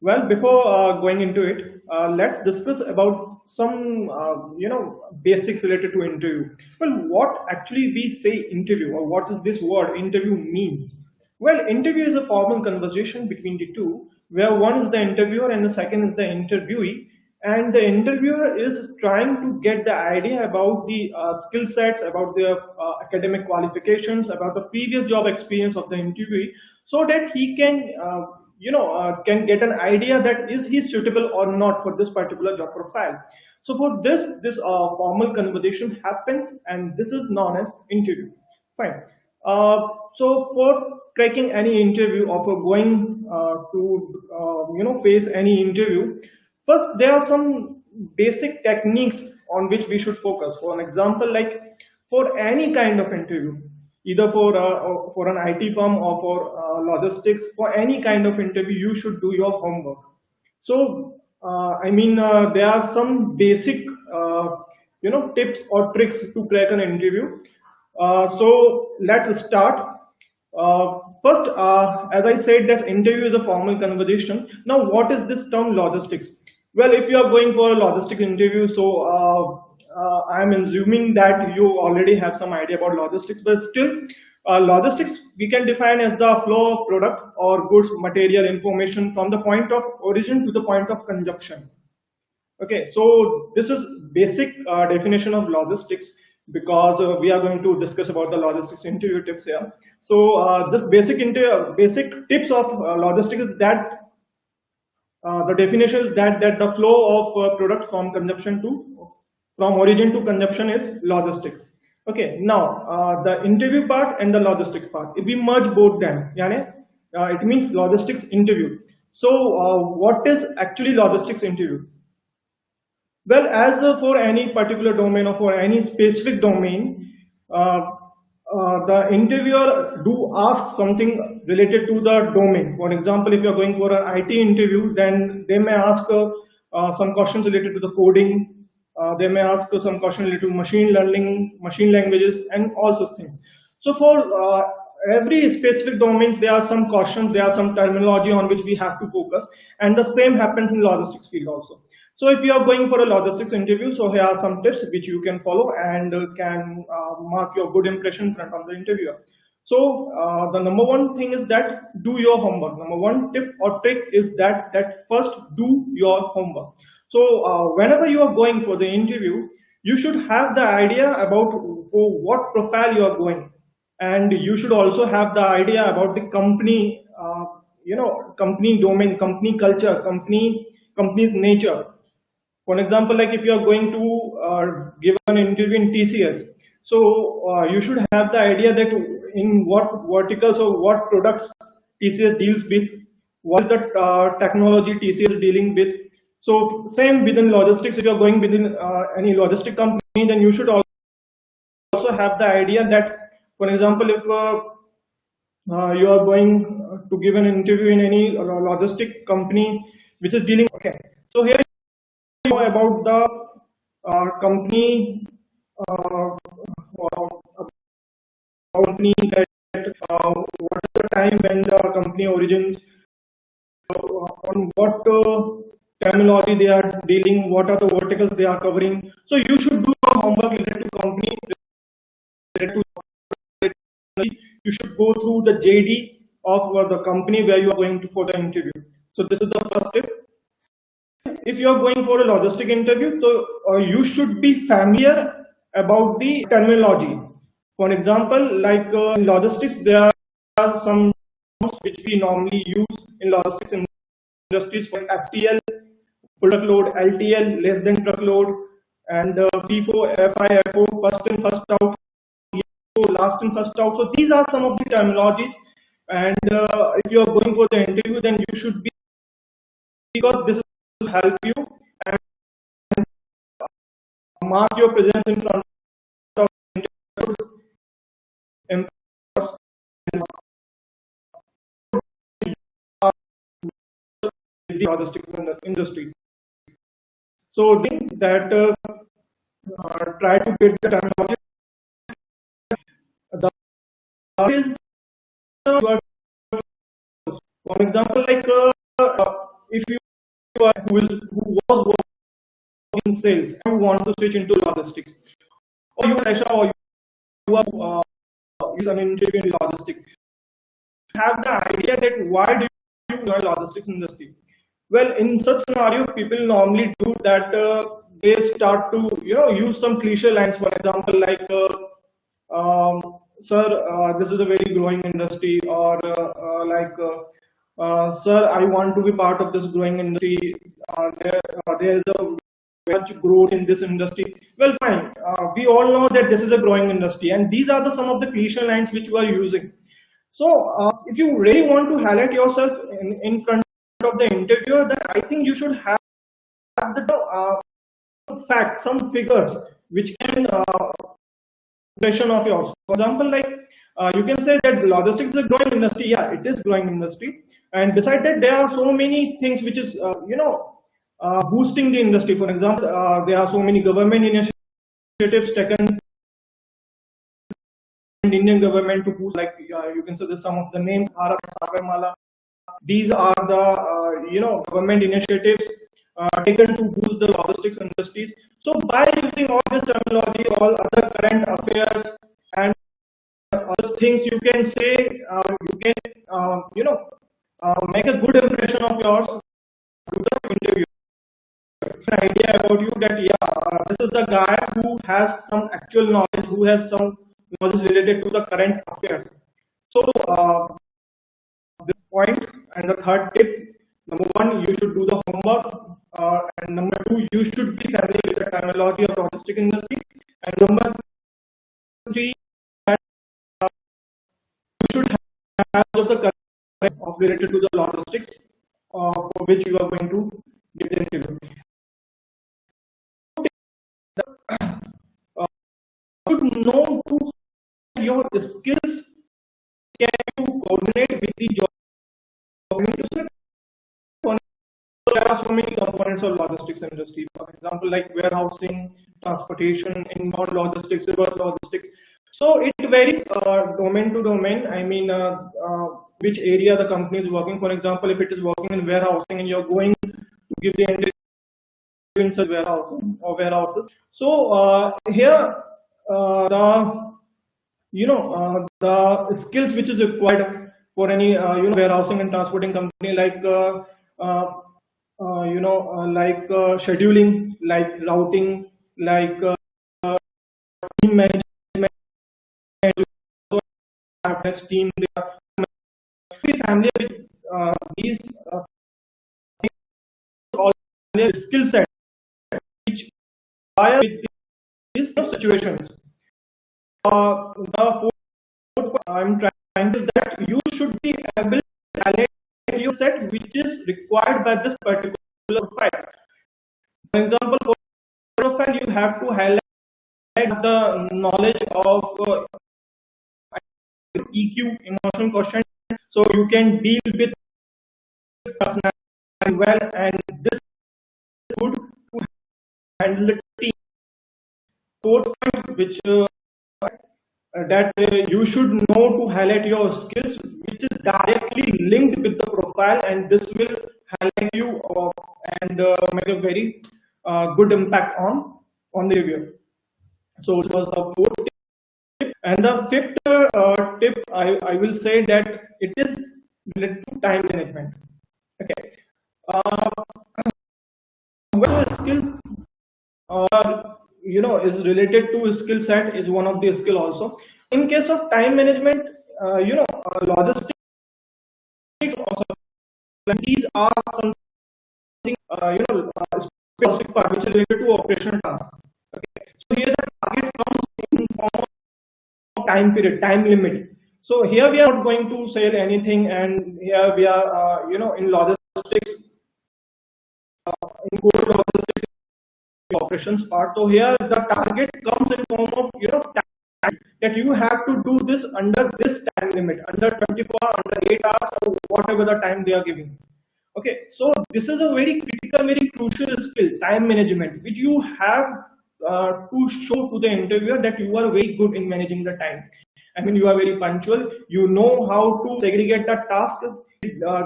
Well, before going into it, let's discuss about some basics related to interview. Well, what actually we say interview, or what is this word interview means? Well, interview is a formal conversation between the two, where one is the interviewer and the second is the interviewee, and the interviewer is trying to get the idea about the skill sets, about their academic qualifications, about the previous job experience of the interviewee, so that he can can get an idea that is he suitable or not for this particular job profile. So for this formal conversation happens, and this is known as interview. Fine. So for cracking any interview, or for going to face any interview, first there are some basic techniques on which we should focus. For an example, like for any kind of interview, either for an IT firm or for logistics, for any kind of interview, you should do your homework. So there are some basic tips or tricks to crack an interview. So let's start. First, as I said, that interview is a formal conversation. Now, what is this term logistics? Well, if you are going for a logistics interview, so I'm assuming that you already have some idea about logistics, but still, logistics we can define as the flow of product or goods, material, information from the point of origin to the point of consumption. Okay, so this is basic definition of logistics, because we are going to discuss about the logistics interview tips here. So this basic tips of logistics is that the definition is that the flow of product from origin to consumption is logistics. Okay, now the interview part and the logistic part, if we merge both them, it means logistics interview. So what is actually logistics interview? Well, as for any particular domain or for any specific domain, the interviewer do ask something related to the domain. For example, if you are going for an IT interview, then they may ask some questions related to the coding. They may ask some questions related to machine learning, machine languages, and all such things. So for every specific domains, there are some questions, there are some terminology on which we have to focus, and the same happens in logistics field also. So if you are going for a logistics interview, so here are some tips which you can follow and can mark your good impression in front of the interviewer. So the number one thing is that do your homework. Number one tip or trick is that first do your homework. So whenever you are going for the interview, you should have the idea about what profile you are going, and you should also have the idea about the company, company domain, company culture, company's nature. For example, like if you are going to give an interview in TCS, so you should have the idea that in what verticals or what products TCS deals with, what is the technology TCS dealing with. So same within logistics, if you are going within any logistic company, then you should also have the idea that, for example, if you are going to give an interview in any logistic company which is dealing, okay. So here you know about the company, company that what is the time when the company origins, on what terminology they are dealing, what are the verticals they are covering. So you should do your homework related to company, related to, you should go through the JD of the company where you are going to for the interview. So this is the first tip. If you are going for a logistic interview, so you should be familiar about the terminology. For example, like in logistics, there are some terms which we normally use in logistics industries, for FTL, full truckload, LTL, less than truckload, and FIFO, FIFO, first in, first out, last in, first out. So these are some of the terminologies. And if you are going for the interview, then you should be, because this will help you and mark your presence in front of employers and the logistics industry. So that try to get the terminology. The is for example, like if you are who was working in sales and you want to switch into logistics, or you are Aisha, or you are is an interview in logistics, have the idea that why do you join logistics industry? Well, in such scenario, people normally do that. They start to use some cliche lines. For example, like, "Sir, this is a very growing industry," or "Sir, I want to be part of this growing industry. There is a much growth in this industry." Well, fine. We all know that this is a growing industry, and these are some of the cliche lines which you are using. So, if you really want to highlight yourself in front of the interviewer, then I think you should have the facts, some figures which can impression of yours. For example, like, you can say that logistics is a growing industry. Yeah, it is growing industry, and beside that, there are so many things which is boosting the industry. For example, there are so many government initiatives taken in Indian government to boost, like, you can say that some of the names, Bharat Sagar Mala. These are the government initiatives taken to boost the logistics industries. So by using all this terminology, all other current affairs and other things, you can say, you can make a good impression of yours to the interviewer. An idea about you that, yeah, this is the guy who has some actual knowledge, who has some knowledge related to the current affairs. So this point, and the third tip: number one, you should do the homework, and number two, you should be familiar with the terminology of logistic industry, and number three, that you should have of the current of related to the logistics for which you are going to get the interview. You should know to your skills can you coordinate with the job. There are so many components of logistics industry. For example, like warehousing, transportation, inbound logistics, reverse logistics. So it varies domain to domain. I mean, which area the company is working. For example, if it is working in warehousing and you're going to give the interview in such warehousing or warehouses. So here the skills which is required for any warehousing and transporting company, like scheduling, like routing, like team management, team. Be familiar with these all their skill set which are with these situations. The fourth I'm trying to that you should be able to highlight your set which is required by this particular profile. For example, for profile, you have to highlight the knowledge of EQ, emotional quotient, so you can deal with personality well, and this is good to handle the team. Fourth point, which that you should know to highlight your skills, which is directly linked with the profile, and this will highlight you and make a very good impact on the review. So it was the fourth tip, and the fifth tip I will say that it is related to time management. Okay, well, skill is related to skill set is one of the skill also. In case of time management, logistics also, these are something specific part which is related to operational tasks. Okay, so here the target comes in form of time period, time limit. So here we are not going to say anything, and here we are in logistics, in core logistics operations part. So here the target comes in form of time, that you have to do this under this time limit, under 24, under 8 hours, or whatever the time they are giving. Okay, so this is a very critical, very crucial skill, time management, which you have to show to the interviewer that you are very good in managing the time. I mean, you are very punctual. You know how to segregate the task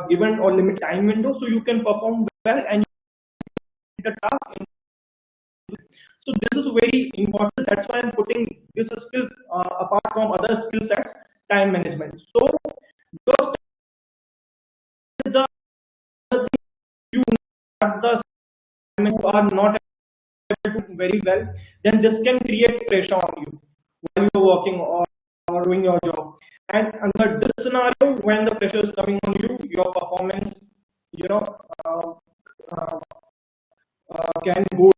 given or limit time window, so you can perform well and the task. So this is very important. That's why I'm putting this skill apart from other skill sets, time management. So because the you have the you are not able to very well, then this can create pressure on you while you're working or doing your job. And under this scenario, when the pressure is coming on you, your performance, you know, uh, uh, can go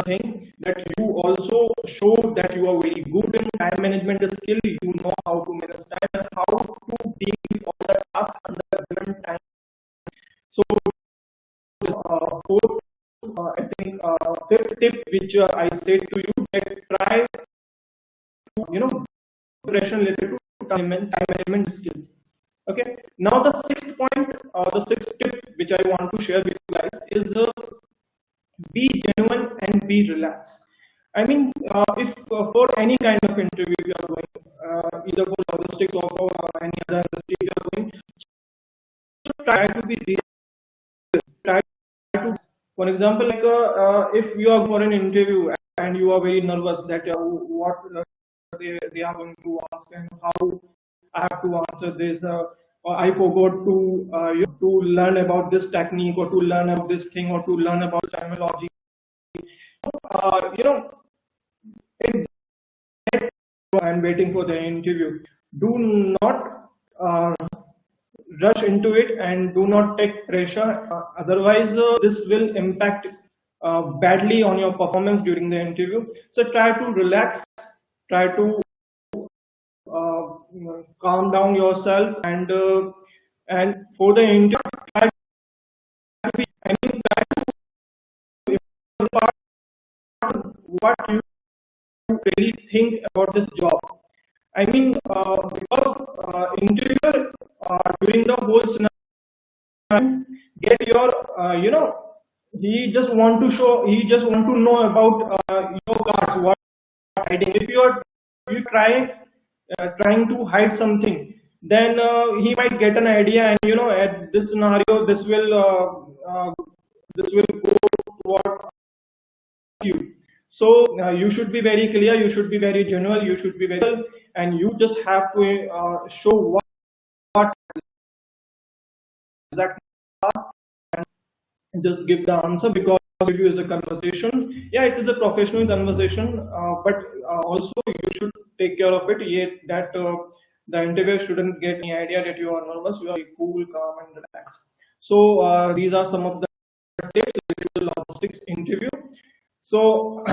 thing that you also show that you are very good in time management skill. You know how to manage time and how to deal with all the tasks under given time. So fourth, I think fifth tip which I said to you, that try to pressure related to time management skills. Okay. Now the sixth point, the sixth tip which I want to share with you guys is be genuine and be relaxed. I mean, if for any kind of interview you are going, either for logistics or for any other industry you are going, so try to be real. Try to, for example, like if you are for an interview and you are very nervous that what they are going to ask and how I have to answer this, or I forgot to to learn about this technique or to learn about this thing or to learn about terminology. You know, and waiting for the interview. Do not rush into it and do not take pressure. Otherwise, this will impact badly on your performance during the interview. So try to relax, try to calm down yourself, and for the interview, try to be, I mean, try to impart what you really think about this job. I mean, because interviewer during the whole scenario get your, he just want to show, he just want to know about your cards, what hiding. If you are trying to hide something, then he might get an idea, and at this scenario, this will go toward you. So you should be very clear, you should be very genuine, you should be very, and you just have to show what exactly and just give the answer, because interview is a conversation. Yeah, it is a professional conversation, but also you should take care of it. Yet that the interviewer shouldn't get any idea that you are nervous. You are cool, calm, and relaxed. So these are some of the tips related to the logistics interview. So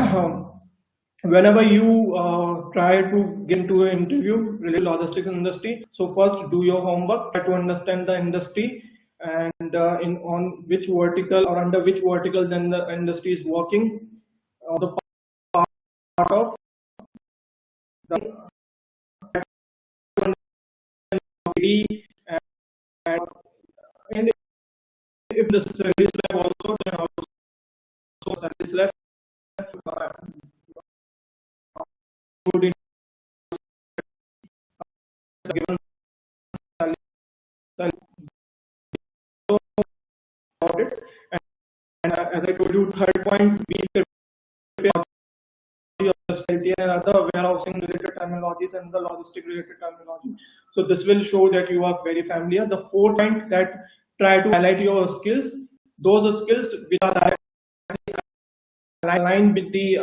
whenever you try to get into an interview related to logistics industry, so first do your homework, try to understand the industry and in on which vertical or under which vertical then the industry is working, or the part of the and if the service lab also, then also service lab would given about it. And as I told you, third point, be prepared and other warehousing related terminologies and the logistic related terminology. So this will show that you are very familiar. The fourth point, that try to highlight your skills, those skills which are directly aligned with the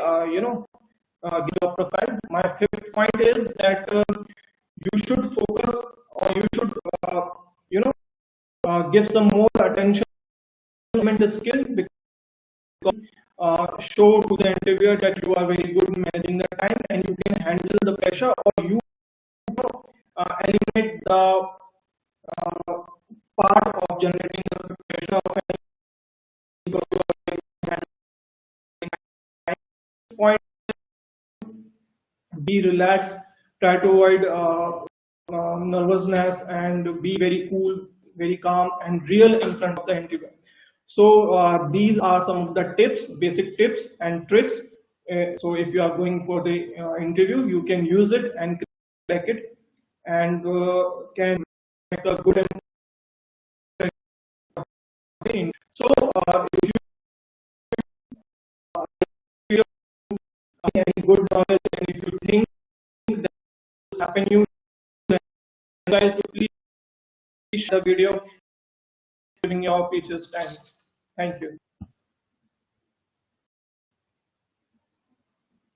the job profile. My fifth point is that you should focus, or you should you know give some more attention to the skill, because show to the interviewer that you are very good in managing the time and you can handle the pressure, or you eliminate the part of generating the pressure of any, because you are point, be relaxed, try to avoid nervousness, and be very cool, very calm, and real in front of the interviewer. So these are some of the tips, basic tips and tricks. So if you are going for the interview, you can use it and like it and can make a good and so if you have any good knowledge and if you think that this happen you guys please share the video during your teacher's time. Thank you.